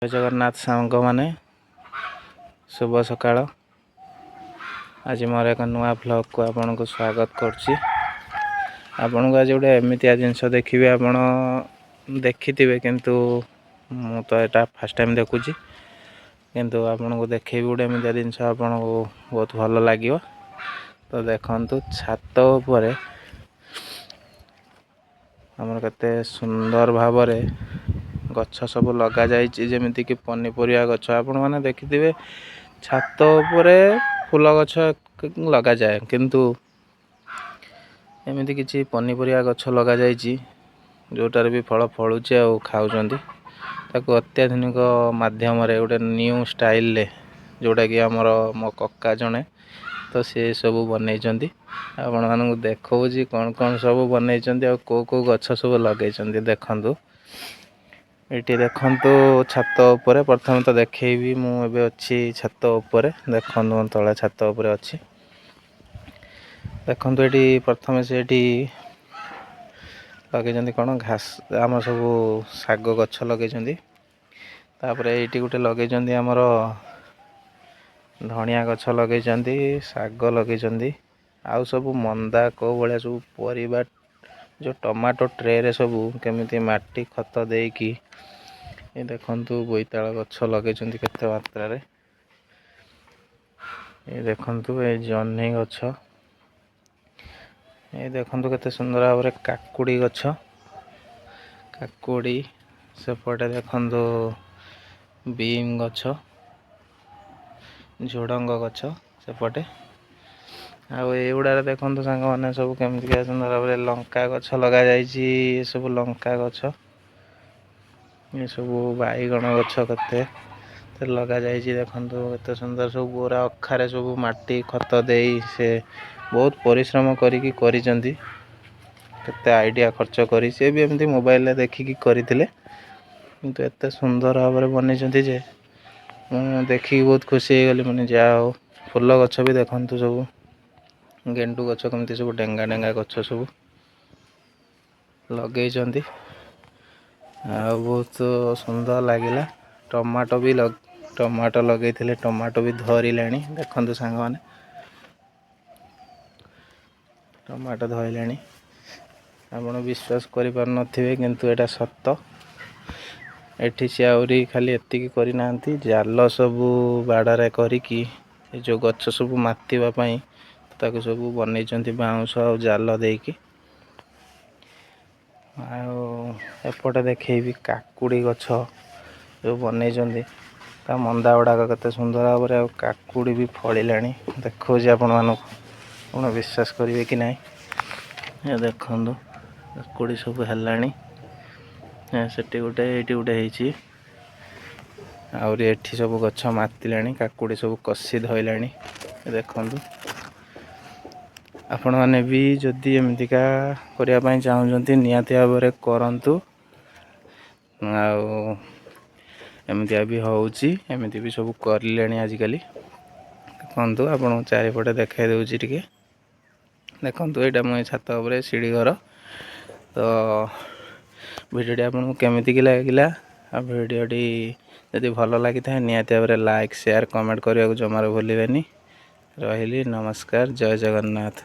ଜୟ ଜଗନ୍ନାଥ ସାଙ୍ଗମାନେ, ଶୁଭ ସକାଳ। ଆଜି ମୋର ଏକ ନୂଆ ଭ୍ଲଗ୍କୁ ଆପଣଙ୍କୁ ସ୍ୱାଗତ କରୁଛି। ଆପଣଙ୍କୁ ଆଜି ଗୋଟେ ଏମିତିଆ ଜିନିଷ ଦେଖିବେ, ଆପଣ ଦେଖିଥିବେ କିନ୍ତୁ ମୁଁ ତ ଏଇଟା ଫାର୍ଷ୍ଟ ଟାଇମ୍ ଦେଖୁଛି। କିନ୍ତୁ ଆପଣଙ୍କୁ ଦେଖେଇବି ଗୋଟେ ଏମିତିଆ ଜିନିଷ, ଆପଣଙ୍କୁ ବହୁତ ଭଲ ଲାଗିବ। ତ ଦେଖନ୍ତୁ, ଛାତ ଉପରେ ଆମର କେତେ ସୁନ୍ଦର ଭାବରେ ଗଛ ସବୁ ଲଗାଯାଇଛି, ଯେମିତିକି ପନିପରିବା ଗଛ। ଆପଣମାନେ ଦେଖିଥିବେ ଛାତ ଉପରେ ଫୁଲ ଗଛ ଲଗାଯାଏ, କିନ୍ତୁ ଏମିତି କିଛି ପନିପରିବା ଗଛ ଲଗାଯାଇଛି ଯେଉଁଟାରେ ବି ଫଳ ଫଳୁଛି ଆଉ ଖାଉଛନ୍ତି। ତାକୁ ଅତ୍ୟାଧୁନିକ ମାଧ୍ୟମରେ ଗୋଟେ ନ୍ୟୁ ଷ୍ଟାଇଲରେ, ଯେଉଁଟାକି ଆମର ମୋ କକା ଜଣେ ତ ସେ ସବୁ ବନେଇଛନ୍ତି। ଆପଣମାନଙ୍କୁ ଦେଖାଉଛି କ'ଣ କ'ଣ ସବୁ ବନେଇଛନ୍ତି ଆଉ କେଉଁ ଗଛ ସବୁ ଲଗେଇଛନ୍ତି। ଦେଖନ୍ତୁ, ଏଇଠି ଦେଖନ୍ତୁ ଛାତ ଉପରେ। ପ୍ରଥମେ ତ ଦେଖେଇବି, ମୁଁ ଏବେ ଅଛି ଛାତ ଉପରେ। ଦେଖନ୍ତୁ ମୁଁ ତଳେ ଛାତ ଉପରେ ଅଛି। ଦେଖନ୍ତୁ ଏଠି ପ୍ରଥମେ ସେଠି ଲଗେଇଛନ୍ତି କ'ଣ, ଘାସ, ଆମର ସବୁ ଶାଗ ଗଛ ଲଗେଇଛନ୍ତି। ତାପରେ ଏଇଠି ଗୋଟେ ଲଗେଇଛନ୍ତି ଆମର ଧଣିଆ ଗଛ ଲଗେଇଛନ୍ତି, ଶାଗ ଲଗେଇଛନ୍ତି, ଆଉ ସବୁ ମନ୍ଦା କେଉଁ ଭଳିଆ ସବୁ ପରିବା, ଯେଉଁ ଟମାଟୋ ଟ୍ରେରେ ସବୁ କେମିତି ମାଟି ଖତ ଦେଇକି, ଏ ଦେଖନ୍ତୁ ବୋଇତାଳ ଗଛ ଲଗେଇଛନ୍ତି କେତେ ମାତ୍ରାରେ। ଏ ଦେଖନ୍ତୁ ଏ ଜହ୍ନି ଗଛ, ଏ ଦେଖନ୍ତୁ କେତେ ସୁନ୍ଦର ଭାବରେ କାକୁଡ଼ି ଗଛ, କାକୁଡ଼ି। ସେପଟେ ଦେଖନ୍ତୁ ବିମ୍ ଗଛ, ଝୁଡ଼ଙ୍ଗ ଗଛ ସେପଟେ। ଆଉ ଏଇଗୁଡ଼ାରେ ଦେଖନ୍ତୁ ସାଙ୍ଗମାନେ ସବୁ କେମିତିକା ସୁନ୍ଦର ଭାବରେ ଲଙ୍କା ଗଛ ଲଗାଯାଇଛି। ଏସବୁ ଲଙ୍କା ଗଛ, ଏସବୁ ବାଇଗଣ ଗଛ କେତେ ଲଗାଯାଇଛି। ଦେଖନ୍ତୁ କେତେ ସୁନ୍ଦର ସବୁ ପୁରା ଅଖାରେ ସବୁ ମାଟି ଖତ ଦେଇ ସେ ବହୁତ ପରିଶ୍ରମ କରିକି କରିଛନ୍ତି। କେତେ ଆଇଡ଼ିଆ ଖର୍ଚ୍ଚ କରି ସେ ବି ଏମିତି ମୋବାଇଲରେ ଦେଖିକି କରିଥିଲେ, କିନ୍ତୁ ଏତେ ସୁନ୍ଦର ଭାବରେ ବନେଇଛନ୍ତି ଯେ ମୁଁ ଦେଖିକି ବହୁତ ଖୁସି ହେଇଗଲି। ମାନେ ଯାହା ହଉ। ଫୁଲ ଗଛ ବି ଦେଖନ୍ତୁ, ସବୁ ଗେଣ୍ଡୁ ଗଛ କେମିତି ସବୁ ଡେଙ୍ଗା ଡେଙ୍ଗା ଗଛ ସବୁ ଲଗେଇଛନ୍ତି, ଆଉ ବହୁତ ସୁନ୍ଦର ଲାଗିଲା। ଟମାଟୋ ଲଗେଇଥିଲେ, ଟମାଟୋ ବି ଧରିଲାଣି। ଦେଖନ୍ତୁ ସାଙ୍ଗମାନେ, ଟମାଟୋ ଧରିଲାଣି। ଆପଣ ବିଶ୍ୱାସ କରିପାରୁନଥିବେ, କିନ୍ତୁ ଏଇଟା ସତ। ଏଠି ସେ ଆହୁରି ଖାଲି ଏତିକି କରିନାହାନ୍ତି, ଜାଲ ସବୁ ବାଡ଼ରେ କରିକି ଏ ଯେଉଁ ଗଛ ସବୁ ମାତିବା ପାଇଁ ତାକୁ ସବୁ ବନେଇଛନ୍ତି, ବାଉଁଶ ଆଉ ଜାଲ ଦେଇକି। ଆଉ ଏପଟେ ଦେଖେଇବି କାକୁଡ଼ି ଗଛ ଯେଉଁ ବନେଇଛନ୍ତି, ତା ମନ୍ଦା ଗୁଡ଼ାକ କେତେ ସୁନ୍ଦର ଭାବରେ, ଆଉ କାକୁଡ଼ି ବି ଫଳିଲାଣି। ଦେଖାଉଛି ଆପଣମାନଙ୍କୁ, ଆପଣ ବିଶ୍ୱାସ କରିବେ କି ନାହିଁ। ଏ ଦେଖନ୍ତୁ କାକୁଡ଼ି ସବୁ ହେଲାଣି, ସେଠି ଗୋଟେ, ଏଇଠି ଗୋଟେ ହେଇଛି, ଆହୁରି ଏଠି ସବୁ ଗଛ ମାତିଲାଣି, କାକୁଡ଼ି ସବୁ କଷି ଧଇଲାଣି। ଦେଖନ୍ତୁ, ଆପଣମାନେ ବି ଯଦି ଏମିତିକା କରିବା ପାଇଁ ଚାହୁଁଛନ୍ତି ନିହାତି ଭାବରେ କରନ୍ତୁ। ଆଉ ଏମିତିଆ ବି ହେଉଛି, ଏମିତି ବି ସବୁ କରିଲେଣି ଆଜିକାଲି। ଦେଖନ୍ତୁ ଆପଣଙ୍କୁ ଚାରିପଟେ ଦେଖାଇ ଦେଉଛି ଟିକେ। ଦେଖନ୍ତୁ ଏଇଟା ମୁଁ ଏ ଛାତ ଉପରେ ସିଡ଼ି ଘର। ତ ଭିଡ଼ିଓଟି ଆପଣଙ୍କୁ କେମିତିକି ଲାଗିଲା, ଆଉ ଭିଡ଼ିଓଟି ଯଦି ଭଲ ଲାଗିଥାଏ ନିହାତି ଭାବରେ ଲାଇକ୍, ସେୟାର, କମେଣ୍ଟ କରିବାକୁ ଜମାରୁ ଭୁଲିବେନି। ରହିଲି, ନମସ୍କାର, ଜୟ ଜଗନ୍ନାଥ।